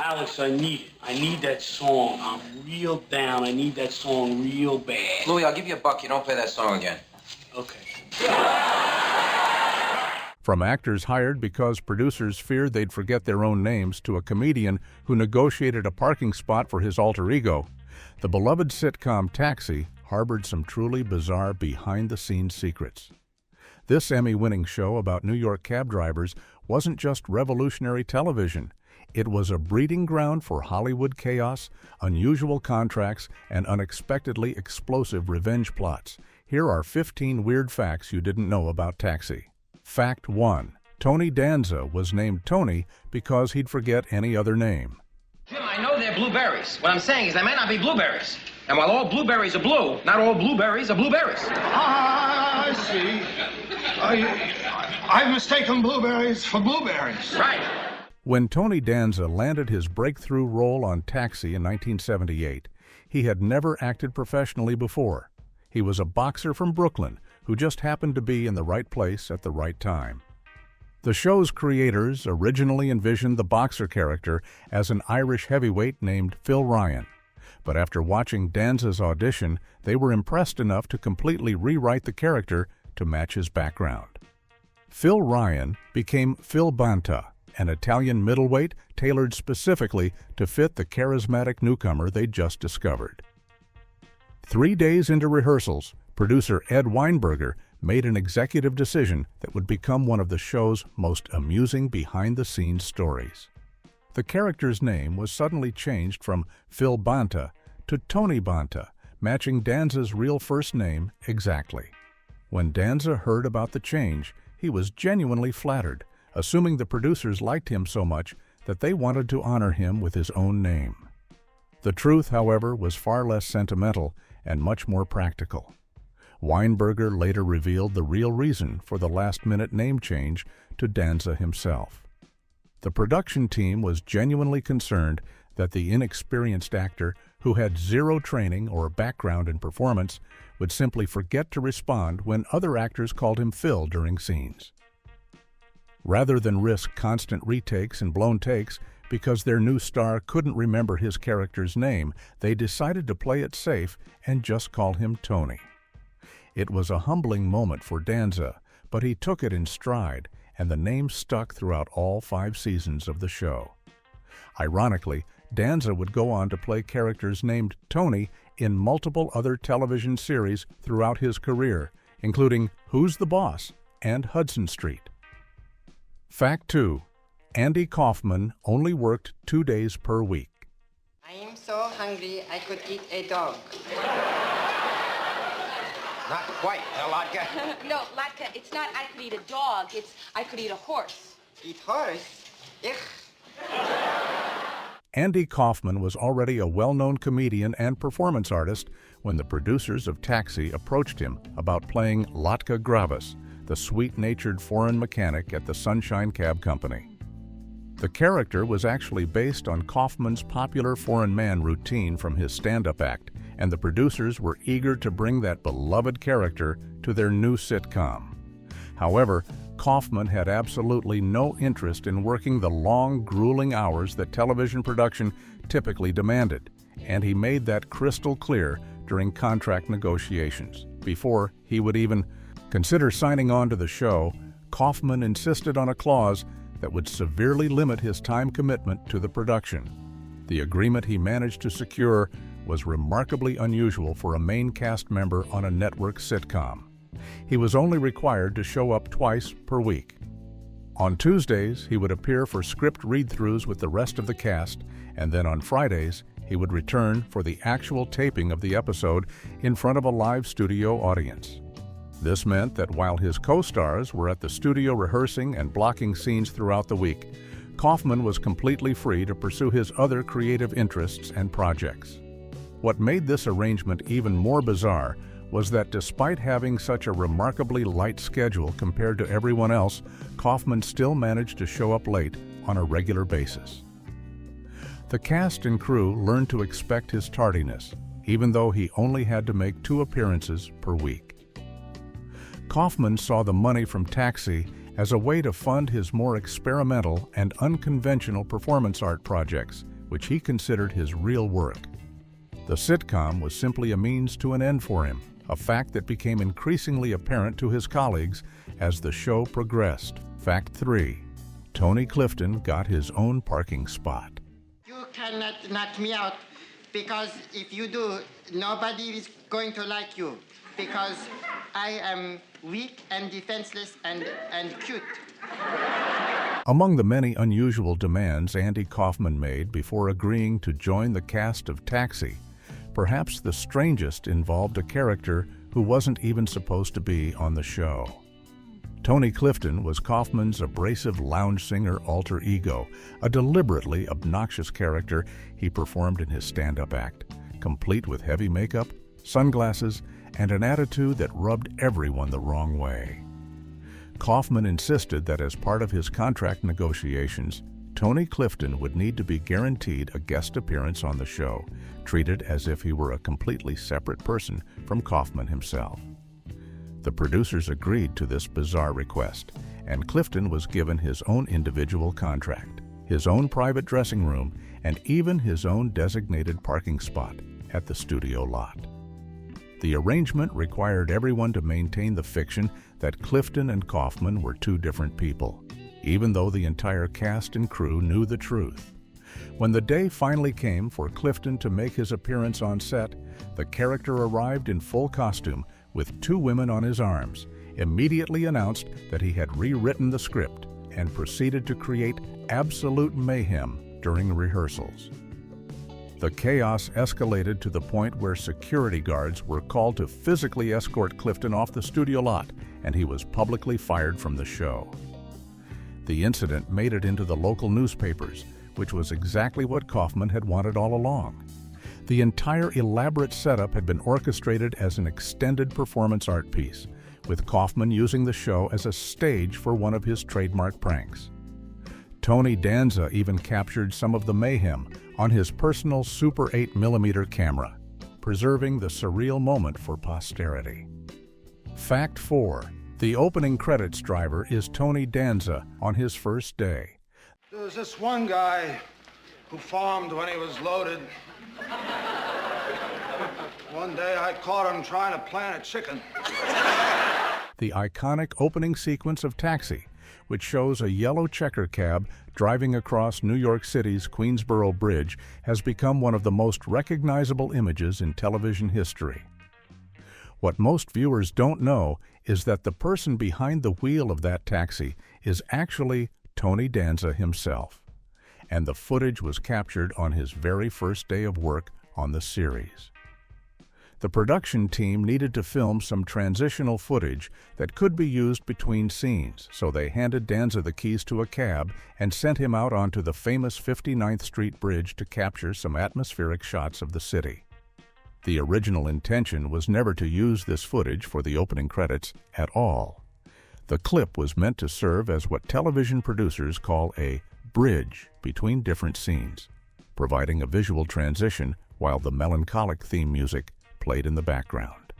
Alex, I need it. I need that song. I'm real down. I need that song real bad. Louis, I'll give you $1. You don't play that song again. Okay. From actors hired because producers feared they'd forget their own names to a comedian who negotiated a parking spot for his alter ego, the beloved sitcom Taxi harbored some truly bizarre behind-the-scenes secrets. This Emmy-winning show about New York cab drivers wasn't just revolutionary television. It was a breeding ground for Hollywood chaos, unusual contracts, and unexpectedly explosive revenge plots. Here are 15 weird facts you didn't know about Taxi. Fact 1. Tony Danza was named Tony because he'd forget any other name. Jim, I know they're blueberries. What I'm saying is they may not be blueberries. And while all blueberries are blue, not all blueberries are blueberries. I see. I've mistaken blueberries for blueberries. Right. When Tony Danza landed his breakthrough role on Taxi in 1978, he had never acted professionally before. He was a boxer from Brooklyn who just happened to be in the right place at the right time. The show's creators originally envisioned the boxer character as an Irish heavyweight named Phil Ryan. But after watching Danza's audition, they were impressed enough to completely rewrite the character to match his background. Phil Ryan became Phil Banta, an Italian middleweight tailored specifically to fit the charismatic newcomer they'd just discovered. 3 days into rehearsals, producer Ed Weinberger made an executive decision that would become one of the show's most amusing behind-the-scenes stories. The character's name was suddenly changed from Phil Banta to Tony Banta, matching Danza's real first name exactly. When Danza heard about the change, he was genuinely flattered, assuming the producers liked him so much that they wanted to honor him with his own name. The truth, however, was far less sentimental and much more practical. Weinberger later revealed the real reason for the last-minute name change to Danza himself. The production team was genuinely concerned that the inexperienced actor, who had zero training or background in performance, would simply forget to respond when other actors called him Phil during scenes. Rather than risk constant retakes and blown takes because their new star couldn't remember his character's name, they decided to play it safe and just call him Tony. It was a humbling moment for Danza, but he took it in stride, and the name stuck throughout all 5 seasons of the show. Ironically, Danza would go on to play characters named Tony in multiple other television series throughout his career, including Who's the Boss and Hudson Street. Fact 2. Andy Kaufman only worked 2 days per week. I am so hungry I could eat a dog. Not quite, Latka. No, Latka, it's not I could eat a dog, it's I could eat a horse. Eat horse? Ich. Andy Kaufman was already a well-known comedian and performance artist when the producers of Taxi approached him about playing Latka Gravis, the sweet-natured foreign mechanic at the Sunshine Cab Company. The character was actually based on Kaufman's popular foreign man routine from his stand-up act, and the producers were eager to bring that beloved character to their new sitcom. However, Kaufman had absolutely no interest in working the long, grueling hours that television production typically demanded, and he made that crystal clear during contract negotiations. Before he would even consider signing on to the show, Kaufman insisted on a clause that would severely limit his time commitment to the production. The agreement he managed to secure was remarkably unusual for a main cast member on a network sitcom. He was only required to show up twice per week. On Tuesdays, he would appear for script read-throughs with the rest of the cast, and then on Fridays, he would return for the actual taping of the episode in front of a live studio audience. This meant that while his co-stars were at the studio rehearsing and blocking scenes throughout the week, Kaufman was completely free to pursue his other creative interests and projects. What made this arrangement even more bizarre was that despite having such a remarkably light schedule compared to everyone else, Kaufman still managed to show up late on a regular basis. The cast and crew learned to expect his tardiness, even though he only had to make 2 appearances per week. Kaufman saw the money from Taxi as a way to fund his more experimental and unconventional performance art projects, which he considered his real work. The sitcom was simply a means to an end for him, a fact that became increasingly apparent to his colleagues as the show progressed. Fact 3. Tony Clifton got his own parking spot. You cannot knock me out, because if you do, nobody is going to like you, because I am weak and defenseless and cute. Among the many unusual demands Andy Kaufman made before agreeing to join the cast of Taxi, perhaps the strangest involved a character who wasn't even supposed to be on the show. Tony Clifton was Kaufman's abrasive lounge singer alter ego, a deliberately obnoxious character he performed in his stand-up act, complete with heavy makeup, sunglasses, and an attitude that rubbed everyone the wrong way. Kaufman insisted that as part of his contract negotiations, Tony Clifton would need to be guaranteed a guest appearance on the show, treated as if he were a completely separate person from Kaufman himself. The producers agreed to this bizarre request, and Clifton was given his own individual contract, his own private dressing room, and even his own designated parking spot at the studio lot. The arrangement required everyone to maintain the fiction that Clifton and Kaufman were two different people, even though the entire cast and crew knew the truth. When the day finally came for Clifton to make his appearance on set, the character arrived in full costume with two women on his arms, immediately announced that he had rewritten the script and proceeded to create absolute mayhem during rehearsals. The chaos escalated to the point where security guards were called to physically escort Clifton off the studio lot, and he was publicly fired from the show. The incident made it into the local newspapers, which was exactly what Kaufman had wanted all along. The entire elaborate setup had been orchestrated as an extended performance art piece, with Kaufman using the show as a stage for one of his trademark pranks. Tony Danza even captured some of the mayhem on his personal Super 8mm camera, preserving the surreal moment for posterity. Fact 4. The opening credits driver is Tony Danza on his first day. There was this one guy who farmed when he was loaded. One day I caught him trying to plant a chicken. The iconic opening sequence of Taxi, which shows a yellow checker cab driving across New York City's Queensboro Bridge, has become one of the most recognizable images in television history. What most viewers don't know is that the person behind the wheel of that taxi is actually Tony Danza himself, and the footage was captured on his very first day of work on the series. The production team needed to film some transitional footage that could be used between scenes, so they handed Danza the keys to a cab and sent him out onto the famous 59th Street Bridge to capture some atmospheric shots of the city. The original intention was never to use this footage for the opening credits at all. The clip was meant to serve as what television producers call a bridge between different scenes, providing a visual transition while the melancholic theme music played in the background.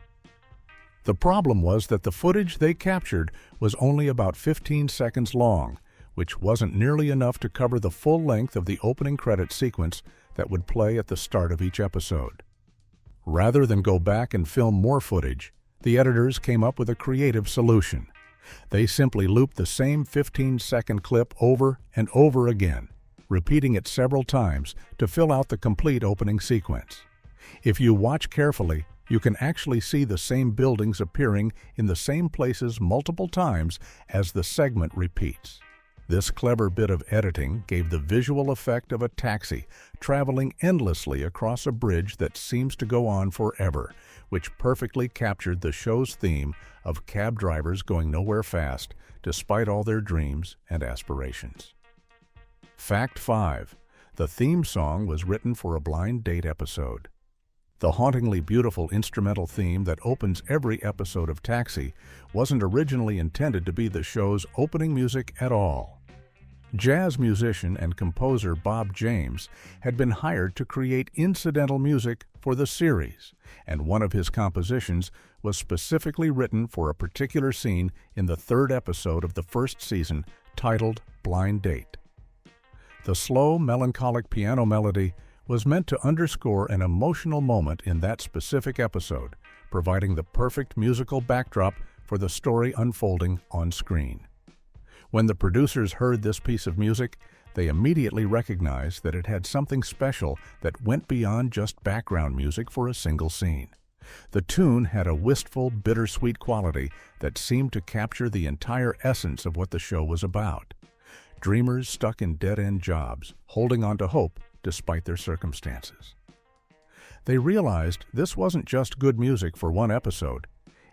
The problem was that the footage they captured was only about 15 seconds long, which wasn't nearly enough to cover the full length of the opening credit sequence that would play at the start of each episode. Rather than go back and film more footage, the editors came up with a creative solution. They simply looped the same 15-second clip over and over again, repeating it several times to fill out the complete opening sequence. If you watch carefully, you can actually see the same buildings appearing in the same places multiple times as the segment repeats. This clever bit of editing gave the visual effect of a taxi traveling endlessly across a bridge that seems to go on forever, which perfectly captured the show's theme of cab drivers going nowhere fast despite all their dreams and aspirations. Fact 5. The theme song was written for a blind date episode. The hauntingly beautiful instrumental theme that opens every episode of Taxi wasn't originally intended to be the show's opening music at all. Jazz musician and composer Bob James had been hired to create incidental music for the series, and one of his compositions was specifically written for a particular scene in the third episode of the first season, titled Blind Date. The slow, melancholic piano melody was meant to underscore an emotional moment in that specific episode, providing the perfect musical backdrop for the story unfolding on screen. When the producers heard this piece of music, they immediately recognized that it had something special that went beyond just background music for a single scene. The tune had a wistful, bittersweet quality that seemed to capture the entire essence of what the show was about. Dreamers stuck in dead-end jobs, holding on to hope despite their circumstances. They realized this wasn't just good music for one episode,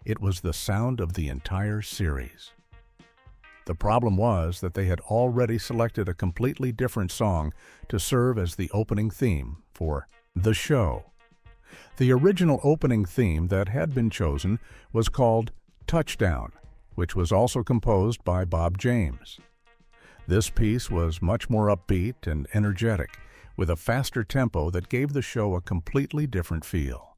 it was the sound of the entire series. The problem was that they had already selected a completely different song to serve as the opening theme for the show. The original opening theme that had been chosen was called Touchdown, which was also composed by Bob James. This piece was much more upbeat and energetic, with a faster tempo that gave the show a completely different feel.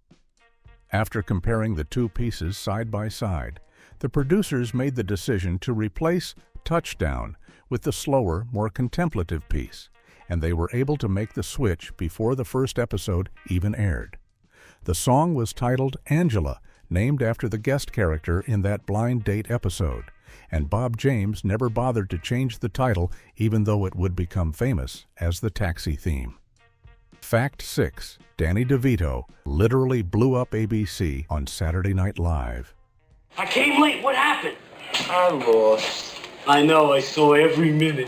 After comparing the two pieces side by side, the producers made the decision to replace Touchdown with the slower, more contemplative piece, and they were able to make the switch before the first episode even aired. The song was titled Angela, named after the guest character in that Blind Date episode, and Bob James never bothered to change the title even though it would become famous as the Taxi theme. Fact 6. Danny DeVito literally blew up ABC on Saturday Night Live. I came late. What happened? I lost. I know. I saw every minute.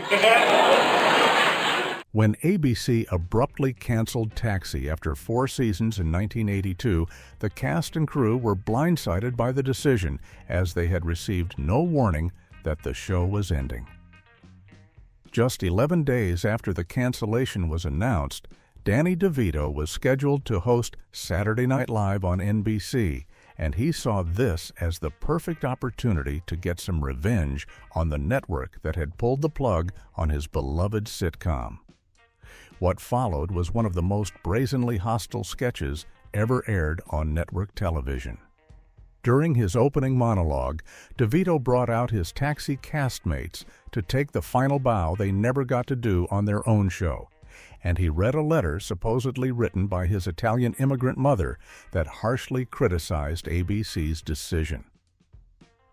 When ABC abruptly canceled Taxi after 4 seasons in 1982, the cast and crew were blindsided by the decision, as they had received no warning that the show was ending. Just 11 days after the cancellation was announced, Danny DeVito was scheduled to host Saturday Night Live on NBC, and he saw this as the perfect opportunity to get some revenge on the network that had pulled the plug on his beloved sitcom. What followed was one of the most brazenly hostile sketches ever aired on network television. During his opening monologue, DeVito brought out his Taxi castmates to take the final bow they never got to do on their own show, and he read a letter supposedly written by his Italian immigrant mother that harshly criticized ABC's decision.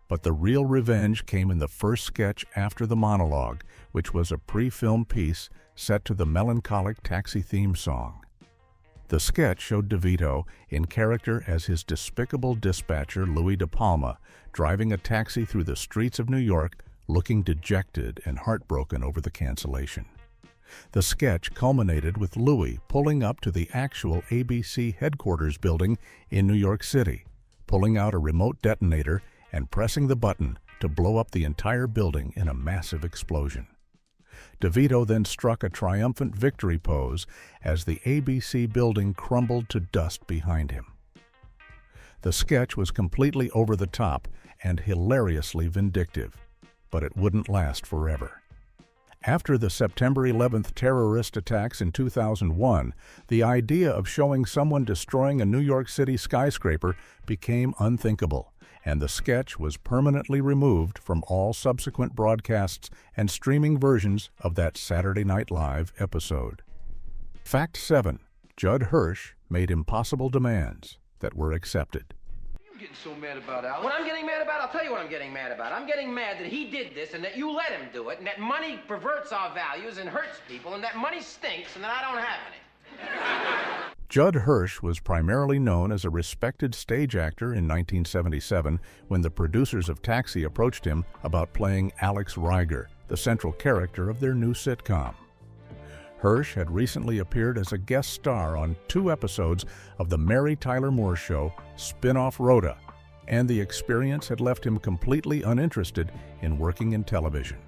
But the real revenge came in the first sketch after the monologue, which was a pre-filmed piece set to the melancholic Taxi theme song. The sketch showed DeVito in character as his despicable dispatcher Louis De Palma, driving a taxi through the streets of New York, looking dejected and heartbroken over the cancellation. The sketch culminated with Louis pulling up to the actual ABC headquarters building in New York City, pulling out a remote detonator and pressing the button to blow up the entire building in a massive explosion. DeVito then struck a triumphant victory pose as the ABC building crumbled to dust behind him. The sketch was completely over the top and hilariously vindictive, but it wouldn't last forever. After the September 11th terrorist attacks in 2001, the idea of showing someone destroying a New York City skyscraper became unthinkable, and the sketch was permanently removed from all subsequent broadcasts and streaming versions of that Saturday Night Live episode. Fact 7. Judd Hirsch made impossible demands that were accepted. You're getting so mad about Alex. What I'm getting mad about, I'll tell you what I'm getting mad about. I'm getting mad that he did this and that you let him do it and that money perverts our values and hurts people and that money stinks and that I don't have any. Judd Hirsch was primarily known as a respected stage actor in 1977 when the producers of Taxi approached him about playing Alex Reiger, the central character of their new sitcom. Hirsch had recently appeared as a guest star on 2 episodes of the Mary Tyler Moore Show spin-off Rhoda, and the experience had left him completely uninterested in working in television.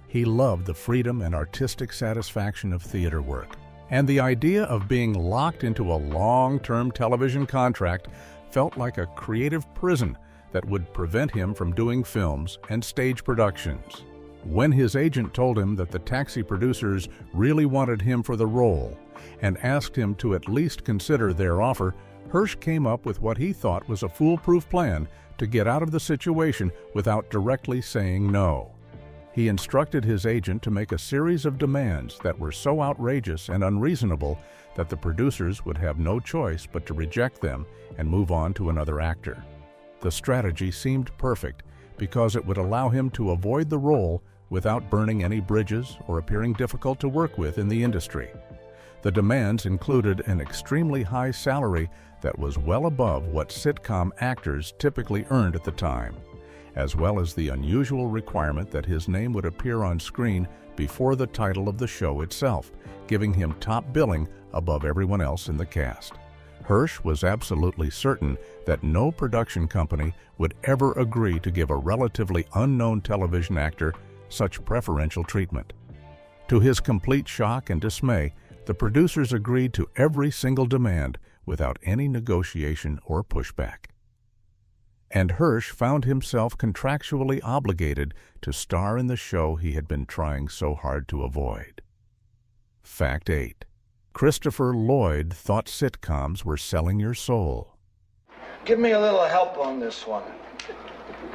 He loved the freedom and artistic satisfaction of theater work, and the idea of being locked into a long-term television contract felt like a creative prison that would prevent him from doing films and stage productions. When his agent told him that the Taxi producers really wanted him for the role and asked him to at least consider their offer, Hirsch came up with what he thought was a foolproof plan to get out of the situation without directly saying no. He instructed his agent to make a series of demands that were so outrageous and unreasonable that the producers would have no choice but to reject them and move on to another actor. The strategy seemed perfect because it would allow him to avoid the role without burning any bridges or appearing difficult to work with in the industry. The demands included an extremely high salary that was well above what sitcom actors typically earned at the time, as well as the unusual requirement that his name would appear on screen before the title of the show itself, giving him top billing above everyone else in the cast. Hirsch was absolutely certain that no production company would ever agree to give a relatively unknown television actor such preferential treatment. To his complete shock and dismay, the producers agreed to every single demand without any negotiation or pushback. And Hirsch found himself contractually obligated to star in the show he had been trying so hard to avoid. Fact 8. Christopher Lloyd thought sitcoms were selling your soul. Give me a little help on this one.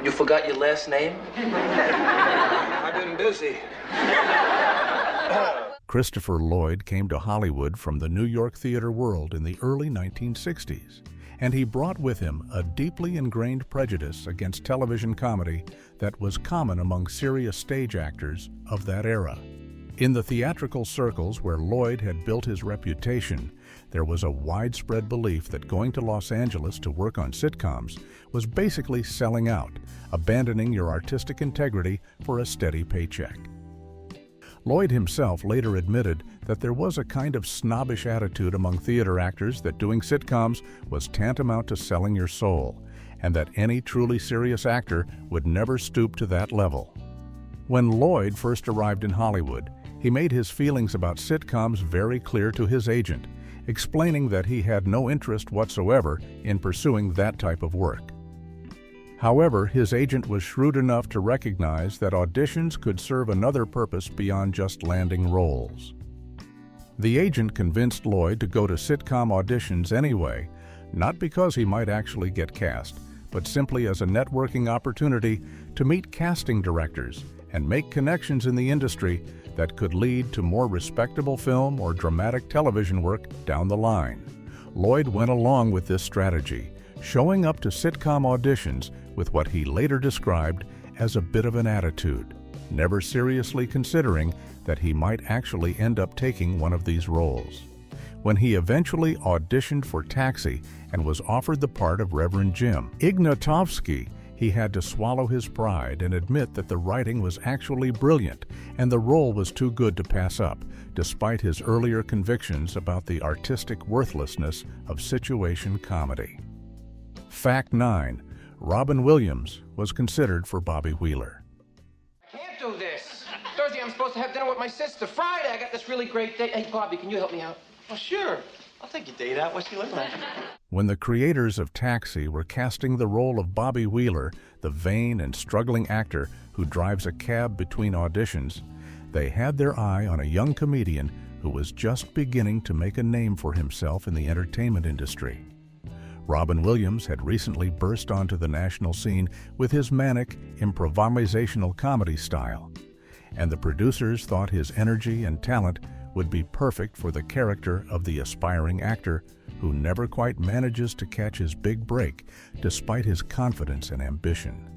You forgot your last name? I've been busy. Christopher Lloyd came to Hollywood from the New York theater world in the early 1960s, and he brought with him a deeply ingrained prejudice against television comedy that was common among serious stage actors of that era. In the theatrical circles where Lloyd had built his reputation, there was a widespread belief that going to Los Angeles to work on sitcoms was basically selling out, abandoning your artistic integrity for a steady paycheck. Lloyd himself later admitted that there was a kind of snobbish attitude among theater actors that doing sitcoms was tantamount to selling your soul, and that any truly serious actor would never stoop to that level. When Lloyd first arrived in Hollywood, he made his feelings about sitcoms very clear to his agent, explaining that he had no interest whatsoever in pursuing that type of work. However, his agent was shrewd enough to recognize that auditions could serve another purpose beyond just landing roles. The agent convinced Lloyd to go to sitcom auditions anyway, not because he might actually get cast, but simply as a networking opportunity to meet casting directors and make connections in the industry that could lead to more respectable film or dramatic television work down the line. Lloyd went along with this strategy, showing up to sitcom auditions with what he later described as a bit of an attitude, never seriously considering that he might actually end up taking one of these roles. When he eventually auditioned for Taxi and was offered the part of Reverend Jim Ignatovsky, he had to swallow his pride and admit that the writing was actually brilliant and the role was too good to pass up, despite his earlier convictions about the artistic worthlessness of situation comedy. Fact 9. Robin Williams was considered for Bobby Wheeler. I can't do this. Thursday, I'm supposed to have dinner with my sister. Friday, I got this really great date. Hey, Bobby, can you help me out? Oh, sure. I'll take your date out. What's she looking like? When the creators of Taxi were casting the role of Bobby Wheeler, the vain and struggling actor who drives a cab between auditions, they had their eye on a young comedian who was just beginning to make a name for himself in the entertainment industry. Robin Williams had recently burst onto the national scene with his manic, improvisational comedy style, and the producers thought his energy and talent would be perfect for the character of the aspiring actor who never quite manages to catch his big break despite his confidence and ambition.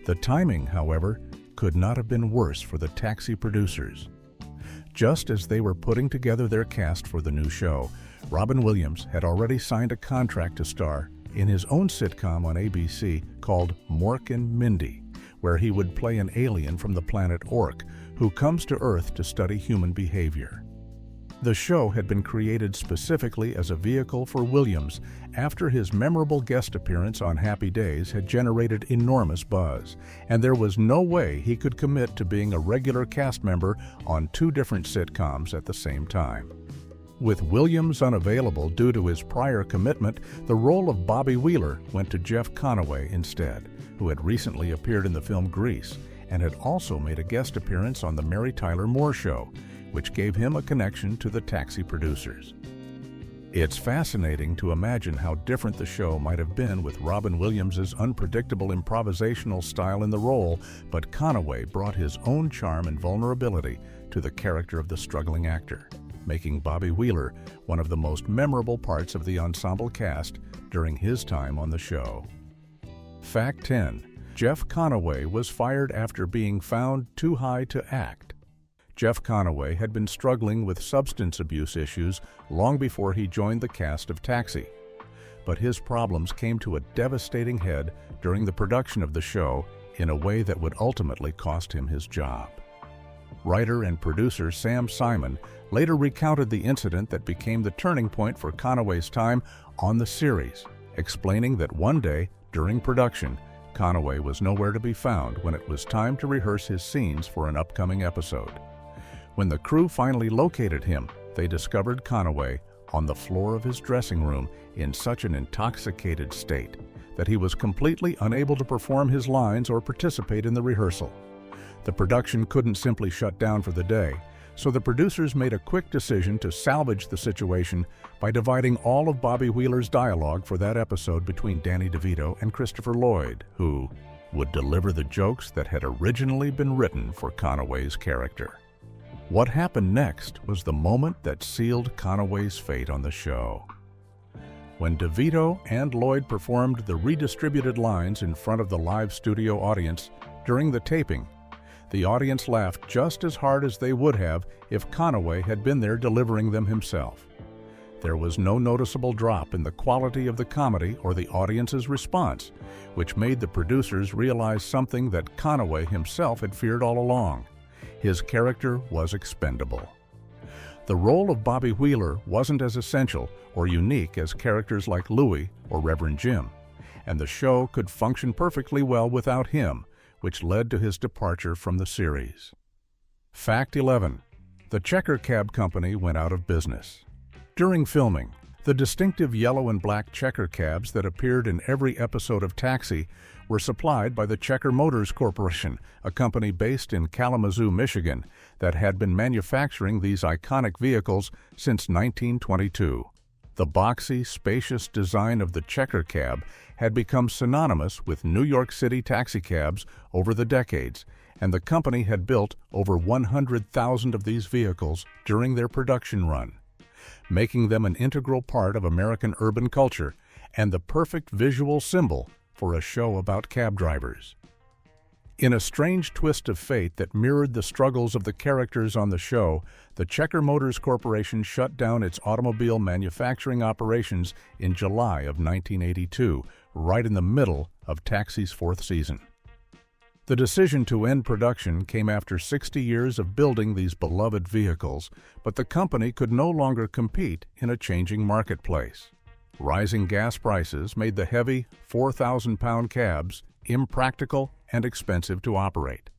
The timing, however, could not have been worse for the Taxi producers. Just as they were putting together their cast for the new show, Robin Williams had already signed a contract to star in his own sitcom on ABC called Mork and Mindy, where he would play an alien from the planet Ork who comes to Earth to study human behavior. The show had been created specifically as a vehicle for Williams after his memorable guest appearance on Happy Days had generated enormous buzz, and there was no way he could commit to being a regular cast member on two different sitcoms at the same time. With Williams unavailable due to his prior commitment, the role of Bobby Wheeler went to Jeff Conaway instead, who had recently appeared in the film Grease and had also made a guest appearance on The Mary Tyler Moore Show, which gave him a connection to the Taxi producers. It's fascinating to imagine how different the show might have been with Robin Williams' unpredictable improvisational style in the role, but Conaway brought his own charm and vulnerability to the character of the struggling actor, making Bobby Wheeler one of the most memorable parts of the ensemble cast during his time on the show. Fact 10. Jeff Conaway was fired after being found too high to act. Jeff Conaway had been struggling with substance abuse issues long before he joined the cast of Taxi. But his problems came to a devastating head during the production of the show in a way that would ultimately cost him his job. Writer and producer Sam Simon later recounted the incident that became the turning point for Conaway's time on the series, explaining that one day during production, Conaway was nowhere to be found when it was time to rehearse his scenes for an upcoming episode. When the crew finally located him, they discovered Conaway on the floor of his dressing room in such an intoxicated state that he was completely unable to perform his lines or participate in the rehearsal. The production couldn't simply shut down for the day, so the producers made a quick decision to salvage the situation by dividing all of Bobby Wheeler's dialogue for that episode between Danny DeVito and Christopher Lloyd, who would deliver the jokes that had originally been written for Conaway's character. What happened next was the moment that sealed Conaway's fate on the show. When DeVito and Lloyd performed the redistributed lines in front of the live studio audience during the taping, the audience laughed just as hard as they would have if Conaway had been there delivering them himself. There was no noticeable drop in the quality of the comedy or the audience's response, which made the producers realize something that Conaway himself had feared all along. His character was expendable. The role of Bobby Wheeler wasn't as essential or unique as characters like Louie or Reverend Jim, and the show could function perfectly well without him, which led to his departure from the series. Fact 11. The Checker Cab Company went out of business. During filming, the distinctive yellow and black Checker cabs that appeared in every episode of Taxi were supplied by the Checker Motors Corporation, a company based in Kalamazoo, Michigan, that had been manufacturing these iconic vehicles since 1922. The boxy, spacious design of the Checker cab had become synonymous with New York City taxicabs over the decades, and the company had built over 100,000 of these vehicles during their production run, making them an integral part of American urban culture and the perfect visual symbol for a show about cab drivers. In a strange twist of fate that mirrored the struggles of the characters on the show, the Checker Motors Corporation shut down its automobile manufacturing operations in July of 1982, right in the middle of Taxi's fourth season. The decision to end production came after 60 years of building these beloved vehicles, but the company could no longer compete in a changing marketplace. Rising gas prices made the heavy 4,000-pound cabs impractical and expensive to operate,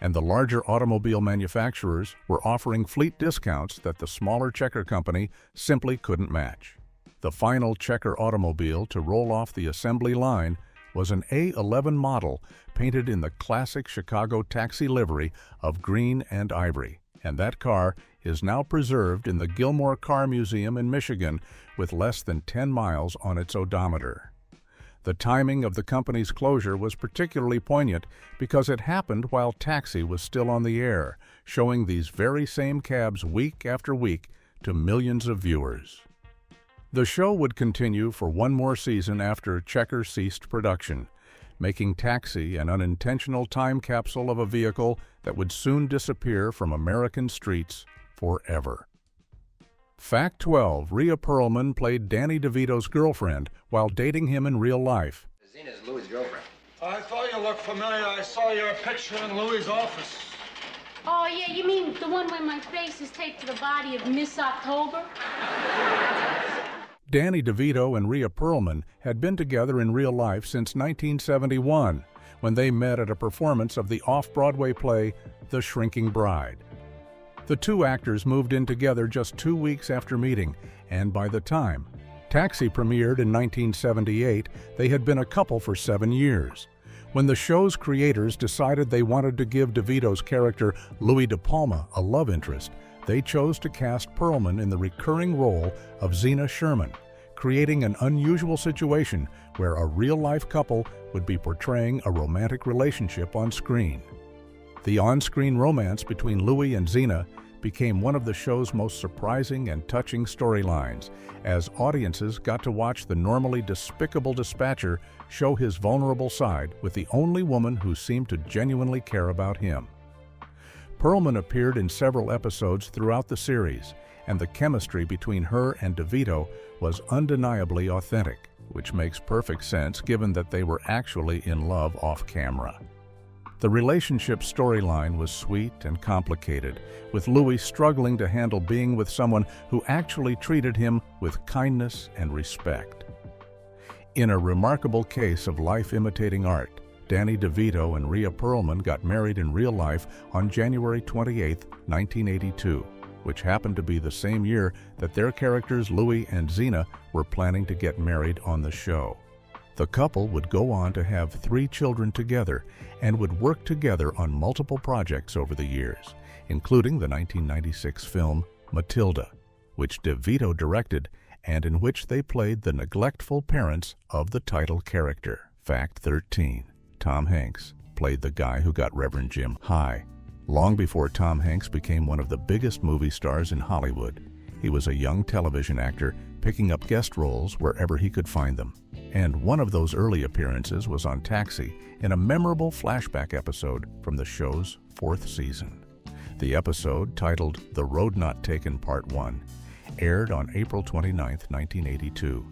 and the larger automobile manufacturers were offering fleet discounts that the smaller Checker company simply couldn't match. The final Checker automobile to roll off the assembly line was an A11 model painted in the classic Chicago taxi livery of green and ivory, and that car is now preserved in the Gilmore Car Museum in Michigan with less than 10 miles on its odometer. The timing of the company's closure was particularly poignant because it happened while Taxi was still on the air, showing these very same cabs week after week to millions of viewers. The show would continue for one more season after Checker ceased production, making Taxi an unintentional time capsule of a vehicle that would soon disappear from American streets forever. Fact 12. Rhea Perlman played Danny DeVito's girlfriend while dating him in real life. Zena's Louis' girlfriend. I thought you looked familiar. I saw your picture in Louis' office. Oh, yeah, you mean the one where my face is taped to the body of Miss October? Danny DeVito and Rhea Perlman had been together in real life since 1971, when they met at a performance of the off-Broadway play The Shrinking Bride. The two actors moved in together just 2 weeks after meeting, and by the time Taxi premiered in 1978, they had been a couple for 7 years. When the show's creators decided they wanted to give DeVito's character Louis De Palma a love interest, they chose to cast Perlman in the recurring role of Zena Sherman, creating an unusual situation where a real-life couple would be portraying a romantic relationship on screen. The on-screen romance between Louis and Zena became one of the show's most surprising and touching storylines, as audiences got to watch the normally despicable dispatcher show his vulnerable side with the only woman who seemed to genuinely care about him. Perlman appeared in several episodes throughout the series, and the chemistry between her and DeVito was undeniably authentic, which makes perfect sense given that they were actually in love off-camera. The relationship storyline was sweet and complicated, with Louis struggling to handle being with someone who actually treated him with kindness and respect. In a remarkable case of life imitating art, Danny DeVito and Rhea Perlman got married in real life on January 28, 1982, which happened to be the same year that their characters Louis and Zena were planning to get married on the show. The couple would go on to have 3 children together and would work together on multiple projects over the years, including the 1996 film Matilda, which DeVito directed and in which they played the neglectful parents of the title character. Fact 13. Tom Hanks played the guy who got Reverend Jim high. Long before Tom Hanks became one of the biggest movie stars in Hollywood, he was a young television actor picking up guest roles wherever he could find them. And one of those early appearances was on Taxi in a memorable flashback episode from the show's 4th season. The episode, titled The Road Not Taken Part 1, aired on April 29, 1982,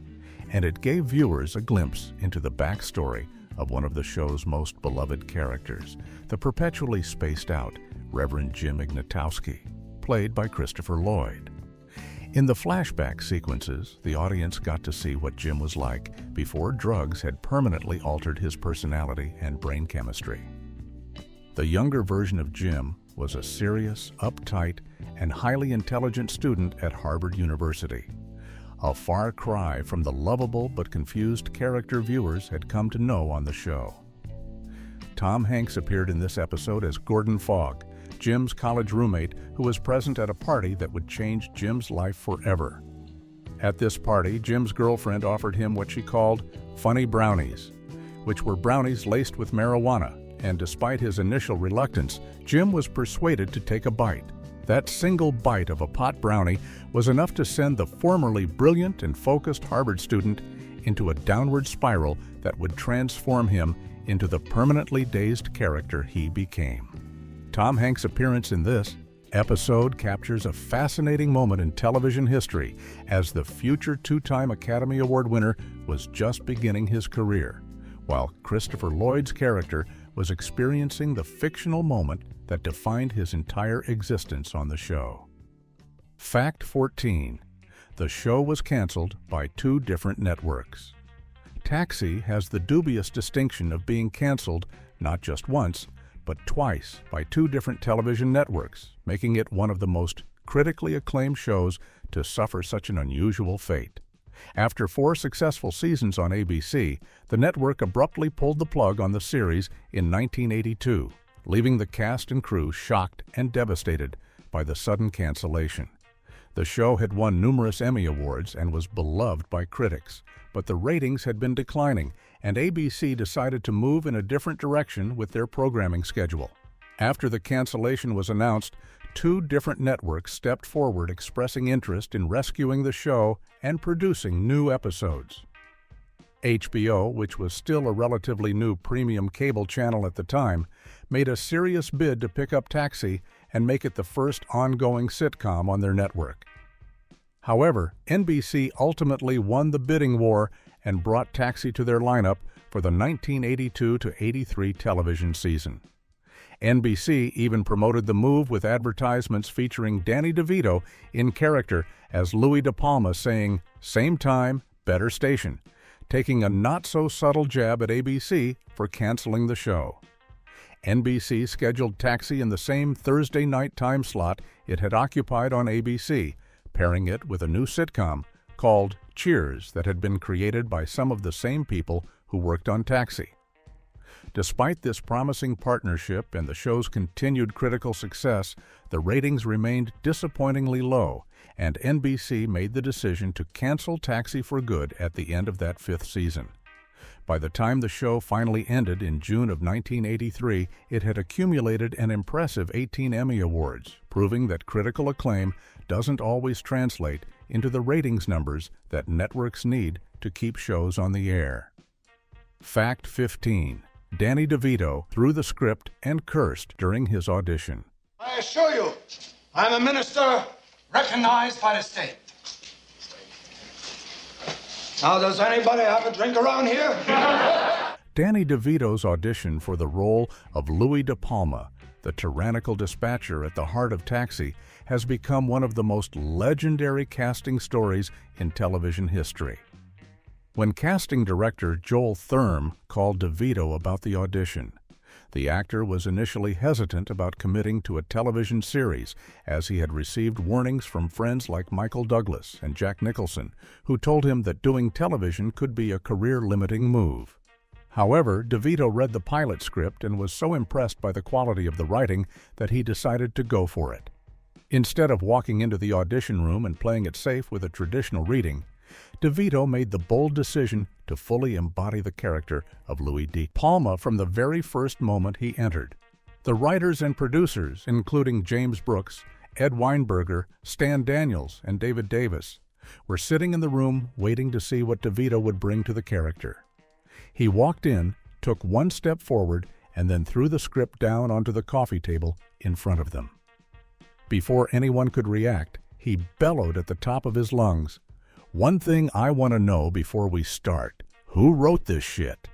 and it gave viewers a glimpse into the backstory of one of the show's most beloved characters, the perpetually spaced-out Reverend Jim Ignatowski, played by Christopher Lloyd. In the flashback sequences, the audience got to see what Jim was like before drugs had permanently altered his personality and brain chemistry. The younger version of Jim was a serious, uptight, and highly intelligent student at Harvard University, a far cry from the lovable but confused character viewers had come to know on the show. Tom Hanks appeared in this episode as Gordon Fogg, Jim's college roommate who was present at a party that would change Jim's life forever. At this party, Jim's girlfriend offered him what she called funny brownies, which were brownies laced with marijuana, and despite his initial reluctance, Jim was persuaded to take a bite. That single bite of a pot brownie was enough to send the formerly brilliant and focused Harvard student into a downward spiral that would transform him into the permanently dazed character he became. Tom Hanks' appearance in this episode captures a fascinating moment in television history as the future 2-time Academy Award winner was just beginning his career, while Christopher Lloyd's character was experiencing the fictional moment that defined his entire existence on the show. Fact 14. The show was canceled by 2 different networks. Taxi has the dubious distinction of being canceled not just once, but twice by 2 different television networks, making it one of the most critically acclaimed shows to suffer such an unusual fate. After 4 successful seasons on ABC, the network abruptly pulled the plug on the series in 1982, leaving the cast and crew shocked and devastated by the sudden cancellation. The show had won numerous Emmy Awards and was beloved by critics, but the ratings had been declining, and ABC decided to move in a different direction with their programming schedule. After the cancellation was announced, 2 different networks stepped forward expressing interest in rescuing the show and producing new episodes. HBO, which was still a relatively new premium cable channel at the time, made a serious bid to pick up Taxi and make it the first ongoing sitcom on their network. However, NBC ultimately won the bidding war and brought Taxi to their lineup for the 1982-83 television season. NBC even promoted the move with advertisements featuring Danny DeVito in character as Louis De Palma saying, "Same time, better station," taking a not-so-subtle jab at ABC for canceling the show. NBC scheduled Taxi in the same Thursday night time slot it had occupied on ABC, pairing it with a new sitcom called Cheers that had been created by some of the same people who worked on Taxi. Despite this promising partnership and the show's continued critical success, the ratings remained disappointingly low, and NBC made the decision to cancel Taxi for good at the end of that 5th season. By the time the show finally ended in June of 1983, it had accumulated an impressive 18 Emmy Awards, proving that critical acclaim doesn't always translate into the ratings numbers that networks need to keep shows on the air. Fact 15. Danny DeVito threw the script and cursed during his audition. I assure you, I'm a minister recognized by the state. Now, does anybody have a drink around here? Danny DeVito's audition for the role of Louis De Palma, the tyrannical dispatcher at the heart of Taxi, has become one of the most legendary casting stories in television history. When casting director Joel Thurm called DeVito about the audition, the actor was initially hesitant about committing to a television series, as he had received warnings from friends like Michael Douglas and Jack Nicholson, who told him that doing television could be a career-limiting move. However, DeVito read the pilot script and was so impressed by the quality of the writing that he decided to go for it. Instead of walking into the audition room and playing it safe with a traditional reading, DeVito made the bold decision to fully embody the character of Louis De Palma from the very first moment he entered. The writers and producers, including James Brooks, Ed Weinberger, Stan Daniels, and David Davis, were sitting in the room waiting to see what DeVito would bring to the character. He walked in, took one step forward, and then threw the script down onto the coffee table in front of them. Before anyone could react, he bellowed at the top of his lungs, "One thing I want to know before we start, who wrote this shit?"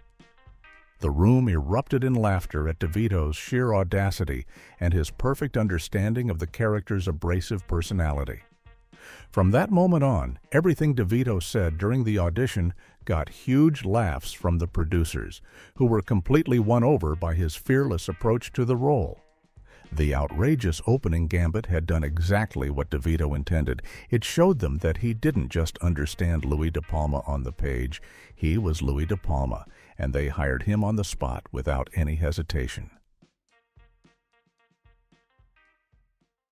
The room erupted in laughter at DeVito's sheer audacity and his perfect understanding of the character's abrasive personality. From that moment on, everything DeVito said during the audition got huge laughs from the producers, who were completely won over by his fearless approach to the role. The outrageous opening gambit had done exactly what DeVito intended. It showed them that he didn't just understand Louis De Palma on the page. He was Louis De Palma, and they hired him on the spot without any hesitation.